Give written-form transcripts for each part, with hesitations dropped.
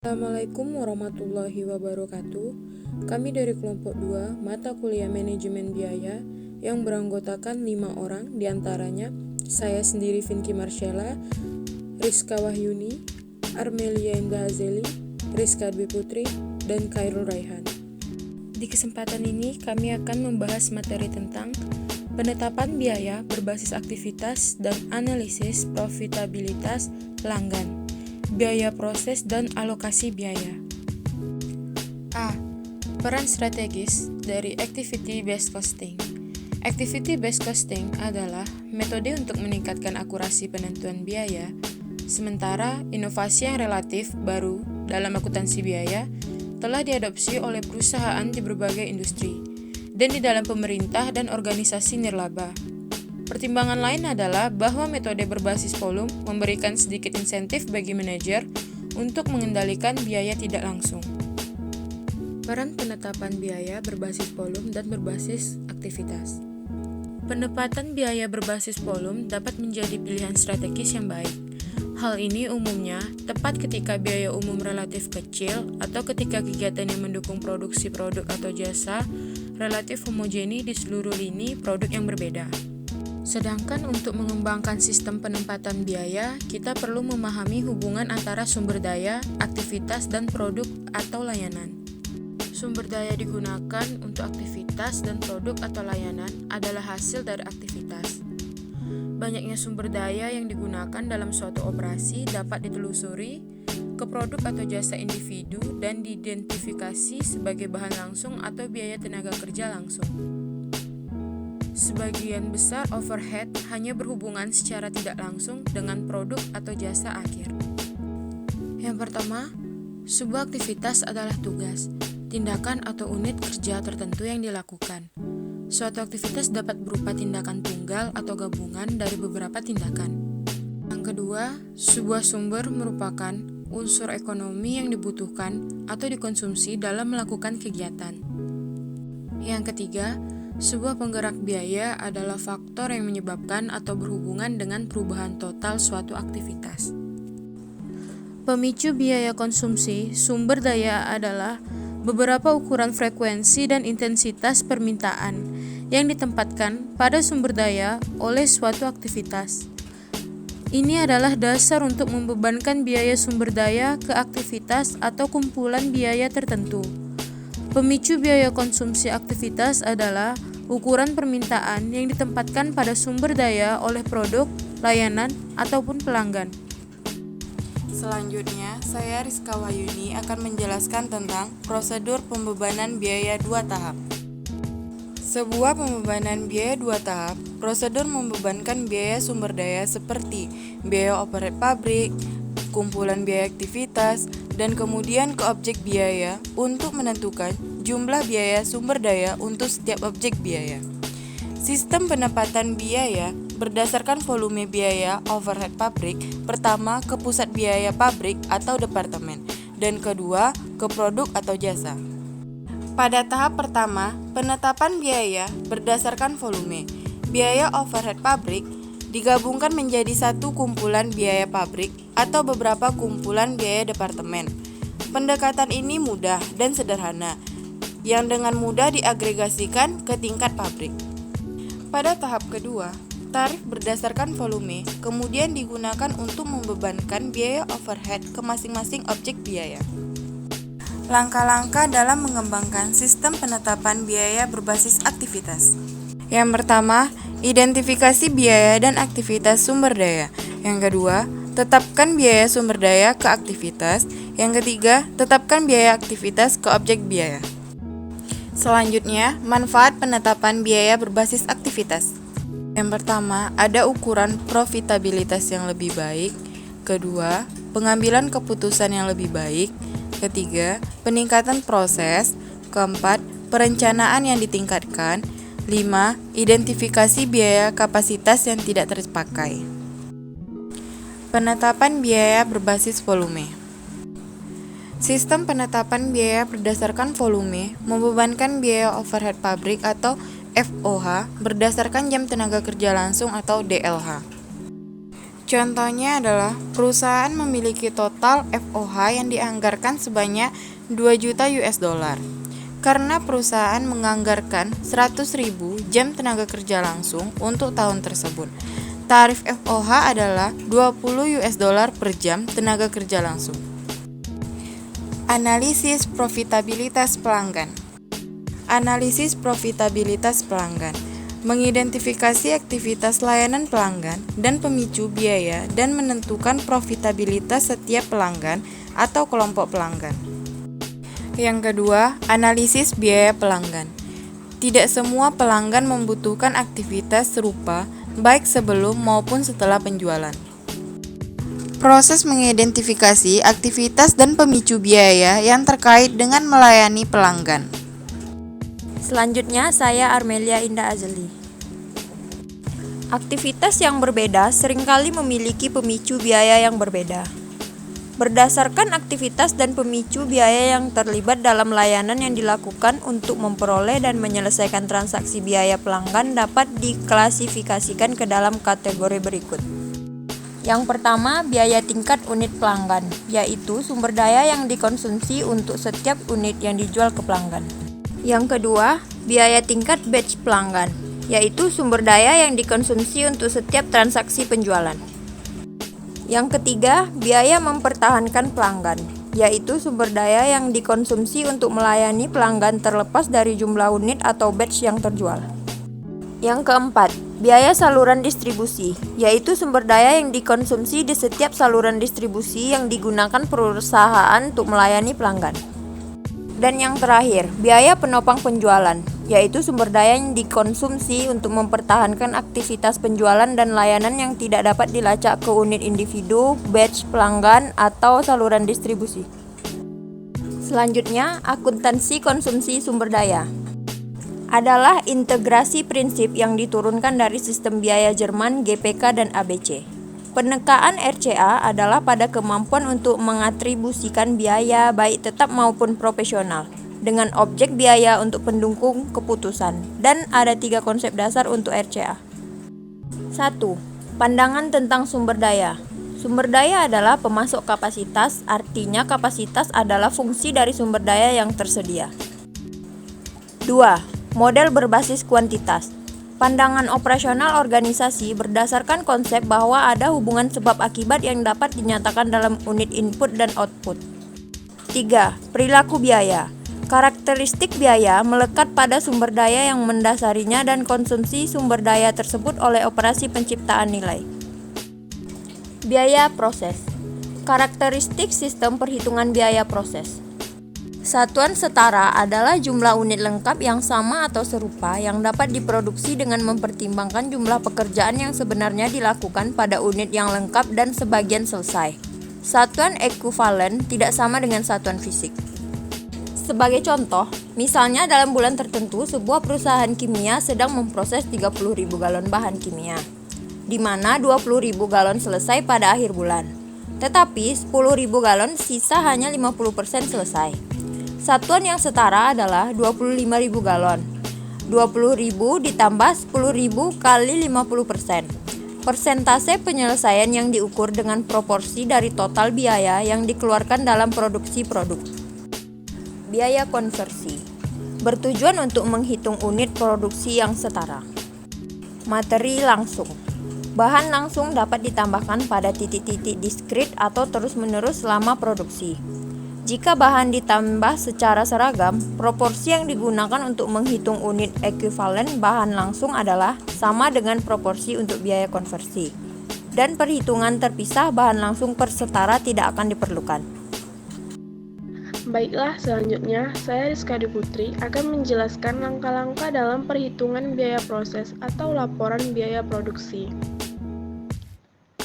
Assalamualaikum warahmatullahi wabarakatuh. Kami dari kelompok 2 mata kuliah manajemen biaya yang beranggotakan 5 orang, diantaranya saya sendiri Vinky Marcella, Rizka Wahyuni, Armelia Indah Azeli, Rizka Dwi Putri, dan Khairul Raihan. Di kesempatan ini kami akan membahas materi tentang penetapan biaya berbasis aktivitas dan analisis profitabilitas pelanggan, biaya proses dan alokasi biaya. A. Peran strategis dari Activity Based Costing. Activity Based Costing adalah metode untuk meningkatkan akurasi penentuan biaya, sementara inovasi yang relatif baru dalam akuntansi biaya telah diadopsi oleh perusahaan di berbagai industri dan di dalam pemerintah dan organisasi nirlaba. Pertimbangan lain adalah bahwa metode berbasis volume memberikan sedikit insentif bagi manajer untuk mengendalikan biaya tidak langsung. Peran penetapan biaya berbasis volume dan berbasis aktivitas. Penempatan biaya berbasis volume dapat menjadi pilihan strategis yang baik. Hal ini umumnya tepat ketika biaya umum relatif kecil atau ketika kegiatan yang mendukung produksi produk atau jasa relatif homogeni di seluruh lini produk yang berbeda. Sedangkan untuk mengembangkan sistem penempatan biaya, kita perlu memahami hubungan antara sumber daya, aktivitas, dan produk atau layanan. Sumber daya digunakan untuk aktivitas dan produk atau layanan adalah hasil dari aktivitas. Banyaknya sumber daya yang digunakan dalam suatu operasi dapat ditelusuri ke produk atau jasa individu dan diidentifikasi sebagai bahan langsung atau biaya tenaga kerja langsung. Sebagian besar overhead hanya berhubungan secara tidak langsung dengan produk atau jasa akhir. Yang pertama, sebuah aktivitas adalah tugas, tindakan atau unit kerja tertentu yang dilakukan. Suatu aktivitas dapat berupa tindakan tunggal atau gabungan dari beberapa tindakan. Yang kedua, sebuah sumber merupakan unsur ekonomi yang dibutuhkan atau dikonsumsi dalam melakukan kegiatan. Yang ketiga, sebuah penggerak biaya adalah faktor yang menyebabkan atau berhubungan dengan perubahan total suatu aktivitas. Pemicu biaya konsumsi sumber daya adalah beberapa ukuran frekuensi dan intensitas permintaan yang ditempatkan pada sumber daya oleh suatu aktivitas. Ini adalah dasar untuk membebankan biaya sumber daya ke aktivitas atau kumpulan biaya tertentu. Pemicu biaya konsumsi aktivitas adalah ukuran permintaan yang ditempatkan pada sumber daya oleh produk, layanan, ataupun pelanggan. Selanjutnya, saya Rizka Wahyuni akan menjelaskan tentang prosedur pembebanan biaya 2 tahap. Sebuah pembebanan biaya 2 tahap, prosedur membebankan biaya sumber daya seperti biaya overhead pabrik, kumpulan biaya aktivitas, dan kemudian ke objek biaya untuk menentukan jumlah biaya sumber daya untuk setiap objek biaya. Sistem penempatan biaya berdasarkan volume biaya overhead pabrik, pertama ke pusat biaya pabrik atau departemen, dan kedua ke produk atau jasa. Pada tahap pertama, penetapan biaya berdasarkan volume biaya overhead pabrik digabungkan menjadi satu kumpulan biaya pabrik atau beberapa kumpulan biaya departemen. Pendekatan ini mudah dan sederhana, yang dengan mudah diagregasikan ke tingkat pabrik. Pada tahap kedua, tarif berdasarkan volume kemudian digunakan untuk membebankan biaya overhead ke masing-masing objek biaya. Langkah-langkah dalam mengembangkan sistem penetapan biaya berbasis aktivitas. Yang pertama, identifikasi biaya dan aktivitas sumber daya. Yang kedua, tetapkan biaya sumber daya ke aktivitas. Yang ketiga, tetapkan biaya aktivitas ke objek biaya. Selanjutnya, manfaat penetapan biaya berbasis aktivitas. Yang pertama, ada ukuran profitabilitas yang lebih baik. Kedua, pengambilan keputusan yang lebih baik. Ketiga, peningkatan proses. Keempat, perencanaan yang ditingkatkan. 5. Identifikasi biaya kapasitas yang tidak terpakai. Penetapan biaya berbasis volume. Sistem penetapan biaya berdasarkan volume membebankan biaya overhead pabrik atau FOH berdasarkan jam tenaga kerja langsung atau DLH. Contohnya adalah perusahaan memiliki total FOH yang dianggarkan sebanyak 2 juta US dollar. Karena perusahaan menganggarkan 100.000 jam tenaga kerja langsung untuk tahun tersebut. Tarif FOH adalah 20 US dollar per jam tenaga kerja langsung. Analisis profitabilitas pelanggan. Analisis profitabilitas pelanggan mengidentifikasi aktivitas layanan pelanggan dan pemicu biaya dan menentukan profitabilitas setiap pelanggan atau kelompok pelanggan. Yang kedua, analisis biaya pelanggan. Tidak semua pelanggan membutuhkan aktivitas serupa baik sebelum maupun setelah penjualan. Proses mengidentifikasi aktivitas dan pemicu biaya yang terkait dengan melayani pelanggan. Selanjutnya, saya Armelia Indah Azeli. Aktivitas yang berbeda seringkali memiliki pemicu biaya yang berbeda. Berdasarkan aktivitas dan pemicu biaya yang terlibat dalam layanan yang dilakukan untuk memperoleh dan menyelesaikan transaksi biaya pelanggan dapat diklasifikasikan ke dalam kategori berikut. Yang pertama, biaya tingkat unit pelanggan, yaitu sumber daya yang dikonsumsi untuk setiap unit yang dijual ke pelanggan. Yang kedua, biaya tingkat batch pelanggan, yaitu sumber daya yang dikonsumsi untuk setiap transaksi penjualan. Yang ketiga, biaya mempertahankan pelanggan, yaitu sumber daya yang dikonsumsi untuk melayani pelanggan terlepas dari jumlah unit atau batch yang terjual. Yang keempat, biaya saluran distribusi, yaitu sumber daya yang dikonsumsi di setiap saluran distribusi yang digunakan perusahaan untuk melayani pelanggan. Dan yang terakhir, biaya penopang penjualan, yaitu sumber daya yang dikonsumsi untuk mempertahankan aktivitas penjualan dan layanan yang tidak dapat dilacak ke unit individu, batch pelanggan, atau saluran distribusi. Selanjutnya, akuntansi konsumsi sumber daya adalah integrasi prinsip yang diturunkan dari sistem biaya Jerman, GPK, dan ABC. Penekaan RCA adalah pada kemampuan untuk mengatribusikan biaya baik tetap maupun profesional dengan objek biaya untuk pendukung keputusan, dan ada 3 konsep dasar untuk RCA. 1. Pandangan tentang sumber daya. Sumber daya adalah pemasok kapasitas, artinya kapasitas adalah fungsi dari sumber daya yang tersedia. 2. Model berbasis kuantitas. Pandangan operasional organisasi berdasarkan konsep bahwa ada hubungan sebab akibat yang dapat dinyatakan dalam unit input dan output. 3. Perilaku biaya. Karakteristik biaya melekat pada sumber daya yang mendasarinya dan konsumsi sumber daya tersebut oleh operasi penciptaan nilai. Biaya proses. Karakteristik sistem perhitungan biaya proses. Satuan setara adalah jumlah unit lengkap yang sama atau serupa yang dapat diproduksi dengan mempertimbangkan jumlah pekerjaan yang sebenarnya dilakukan pada unit yang lengkap dan sebagian selesai. Satuan ekuivalen tidak sama dengan satuan fisik. Sebagai contoh, misalnya dalam bulan tertentu sebuah perusahaan kimia sedang memproses 30.000 galon bahan kimia, di mana 20.000 galon selesai pada akhir bulan. Tetapi 10.000 galon sisa hanya 50% selesai. Satuan yang setara adalah 25.000 galon. 20.000 ditambah 10.000 kali 50%. Persentase penyelesaian yang diukur dengan proporsi dari total biaya yang dikeluarkan dalam produksi produk. Biaya konversi bertujuan untuk menghitung unit produksi yang setara. Materi langsung. Bahan langsung dapat ditambahkan pada titik-titik diskrit atau terus-menerus selama produksi. Jika bahan ditambah secara seragam, proporsi yang digunakan untuk menghitung unit ekuivalen bahan langsung adalah sama dengan proporsi untuk biaya konversi. Dan perhitungan terpisah bahan langsung per setara tidak akan diperlukan. Baiklah, selanjutnya saya Rizka Putri akan menjelaskan langkah-langkah dalam perhitungan biaya proses atau laporan biaya produksi.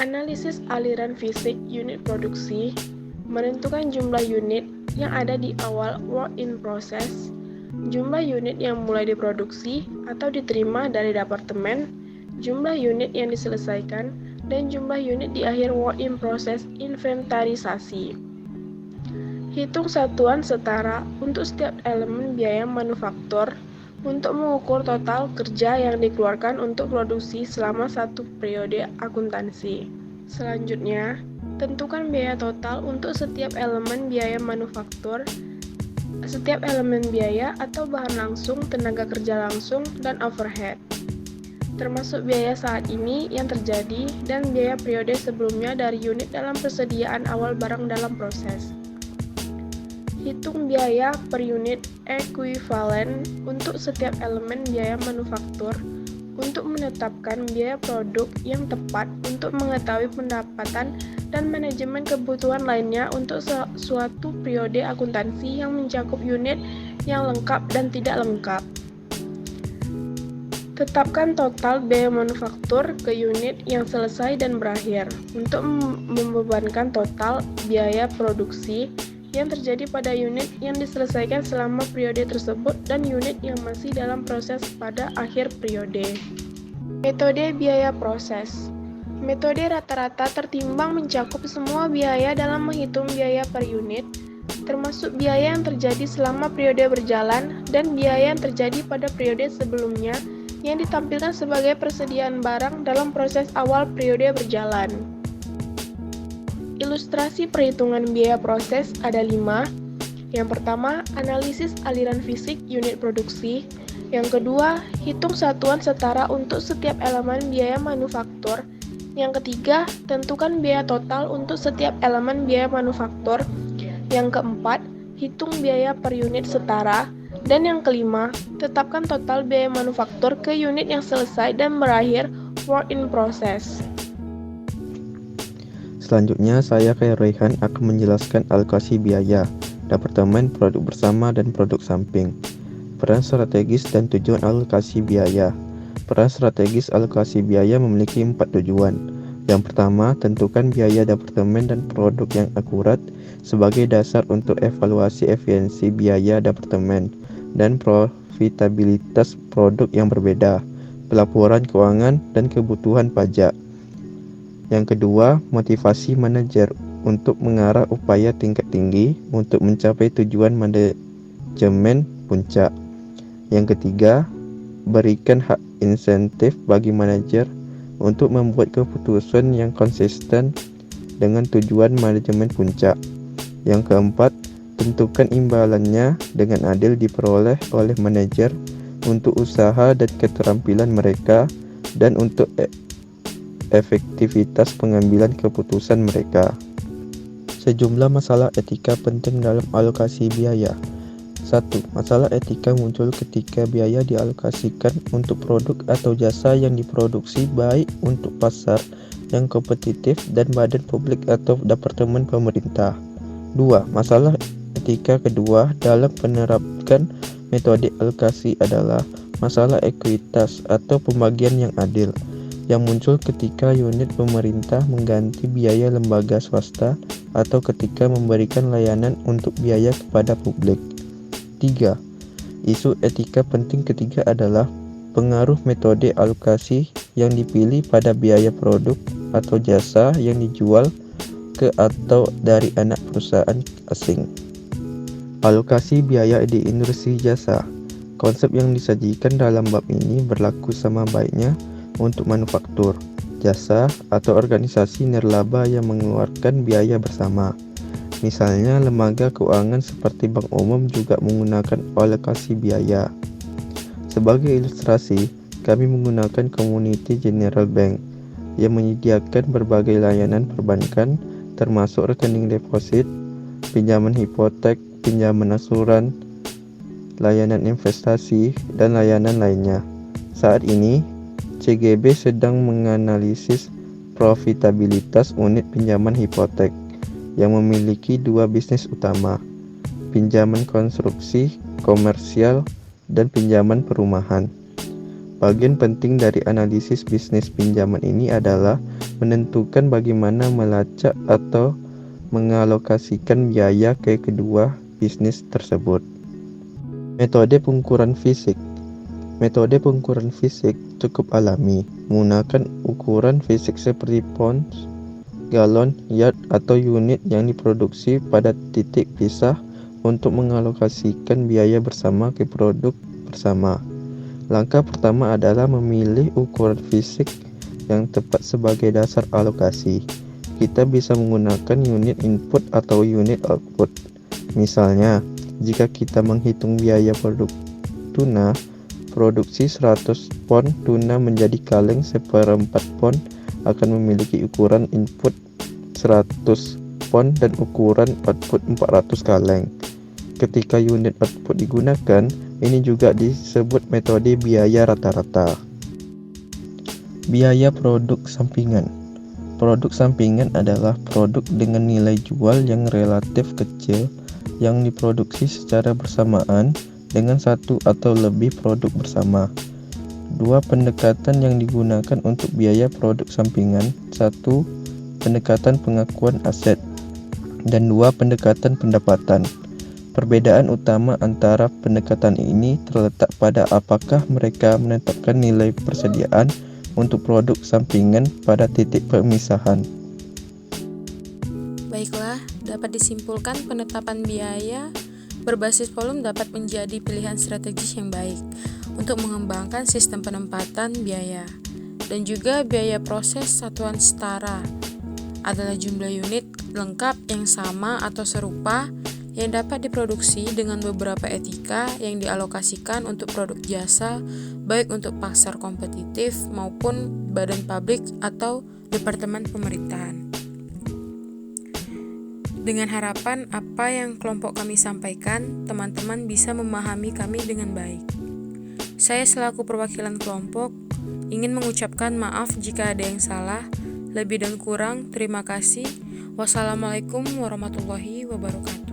Analisis aliran fisik unit produksi menentukan jumlah unit yang ada di awal work in process, jumlah unit yang mulai diproduksi atau diterima dari departemen, jumlah unit yang diselesaikan, dan jumlah unit di akhir work in process inventarisasi. Hitung satuan setara untuk setiap elemen biaya manufaktur untuk mengukur total kerja yang dikeluarkan untuk produksi selama satu periode akuntansi. Selanjutnya, tentukan biaya total untuk setiap elemen biaya manufaktur, setiap elemen biaya atau bahan langsung, tenaga kerja langsung, dan overhead, termasuk biaya saat ini yang terjadi dan biaya periode sebelumnya dari unit dalam persediaan awal barang dalam proses. Hitung biaya per unit ekuivalen untuk setiap elemen biaya manufaktur untuk menetapkan biaya produk yang tepat untuk mengetahui pendapatan dan manajemen kebutuhan lainnya untuk suatu periode akuntansi yang mencakup unit yang lengkap dan tidak lengkap. Tetapkan total biaya manufaktur ke unit yang selesai dan berakhir untuk membebankan total biaya produksi yang terjadi pada unit yang diselesaikan selama periode tersebut dan unit yang masih dalam proses pada akhir periode. Metode biaya proses. Metode rata-rata tertimbang mencakup semua biaya dalam menghitung biaya per unit, termasuk biaya yang terjadi selama periode berjalan dan biaya yang terjadi pada periode sebelumnya yang ditampilkan sebagai persediaan barang dalam proses awal periode berjalan. Ilustrasi perhitungan biaya proses ada 5. Yang pertama, analisis aliran fisik unit produksi. Yang kedua, hitung satuan setara untuk setiap elemen biaya manufaktur. Yang ketiga, tentukan biaya total untuk setiap elemen biaya manufaktur. Yang keempat, hitung biaya per unit setara. Dan yang kelima, tetapkan total biaya manufaktur ke unit yang selesai dan berakhir work in process. Selanjutnya, saya Rehan akan menjelaskan alokasi biaya, departemen produk bersama dan produk samping. Peran strategis dan tujuan alokasi biaya. Peran strategis alokasi biaya memiliki 4 tujuan. Yang pertama, tentukan biaya departemen dan produk yang akurat sebagai dasar untuk evaluasi efisiensi biaya departemen dan profitabilitas produk yang berbeda, pelaporan keuangan, dan kebutuhan pajak. Yang kedua, motivasi manajer untuk mengarah upaya tingkat tinggi untuk mencapai tujuan manajemen puncak. Yang ketiga, berikan hak insentif bagi manajer untuk membuat keputusan yang konsisten dengan tujuan manajemen puncak. Yang keempat, tentukan imbalannya dengan adil diperoleh oleh manajer untuk usaha dan keterampilan mereka dan untuk efektivitas pengambilan keputusan mereka. Sejumlah masalah etika penting dalam alokasi biaya. 1. Masalah etika muncul ketika biaya dialokasikan untuk produk atau jasa yang diproduksi baik untuk pasar yang kompetitif dan badan publik atau departemen pemerintah. 2. Masalah etika kedua dalam menerapkan metode alokasi adalah masalah ekuitas atau pembagian yang adil, yang muncul ketika unit pemerintah mengganti biaya lembaga swasta atau ketika memberikan layanan untuk biaya kepada publik. 3. Isu etika penting ketiga adalah pengaruh metode alokasi yang dipilih pada biaya produk atau jasa yang dijual ke atau dari anak perusahaan asing. Alokasi biaya di industri jasa. Konsep yang disajikan dalam bab ini berlaku sama baiknya untuk manufaktur, jasa, atau organisasi nirlaba yang mengeluarkan biaya bersama. Misalnya, lembaga keuangan seperti bank umum juga menggunakan alokasi biaya. Sebagai ilustrasi, kami menggunakan Community General Bank yang menyediakan berbagai layanan perbankan termasuk rekening deposit, pinjaman hipotek, pinjaman asuran, layanan investasi, dan layanan lainnya. Saat ini, CGB sedang menganalisis profitabilitas unit pinjaman hipotek yang memiliki 2 bisnis utama, pinjaman konstruksi, komersial, dan pinjaman perumahan. Bagian penting dari analisis bisnis pinjaman ini adalah menentukan bagaimana melacak atau mengalokasikan biaya ke kedua bisnis tersebut. Metode pengukuran fisik. Metode pengukuran fisik cukup alami, menggunakan ukuran fisik seperti pounds, galon, yard, atau unit yang diproduksi pada titik pisah untuk mengalokasikan biaya bersama ke produk bersama. Langkah pertama adalah memilih ukuran fisik yang tepat sebagai dasar alokasi. Kita bisa menggunakan unit input atau unit output. Misalnya, jika kita menghitung biaya produk tuna, produksi 100 pon tuna menjadi kaleng 1/4 pon akan memiliki ukuran input 100 pon dan ukuran output 400 kaleng. Ketika unit output digunakan, ini juga disebut metode biaya rata-rata. Biaya produk sampingan. Produk sampingan adalah produk dengan nilai jual yang relatif kecil yang diproduksi secara bersamaan dengan satu atau lebih produk bersama. Dua pendekatan yang digunakan untuk biaya produk sampingan. 1. Pendekatan pengakuan aset dan 2. Pendekatan pendapatan. Perbedaan utama antara pendekatan ini terletak pada apakah mereka menetapkan nilai persediaan untuk produk sampingan pada titik pemisahan. Baiklah, dapat disimpulkan penetapan biaya berbasis volume dapat menjadi pilihan strategis yang baik untuk mengembangkan sistem penempatan biaya. Dan juga biaya proses satuan setara adalah jumlah unit lengkap yang sama atau serupa yang dapat diproduksi dengan beberapa etika yang dialokasikan untuk produk jasa, baik untuk pasar kompetitif maupun badan publik atau departemen pemerintahan. Dengan harapan apa yang kelompok kami sampaikan, teman-teman bisa memahami kami dengan baik. Saya selaku perwakilan kelompok ingin mengucapkan maaf jika ada yang salah. Lebih dan kurang, terima kasih. Wassalamualaikum warahmatullahi wabarakatuh.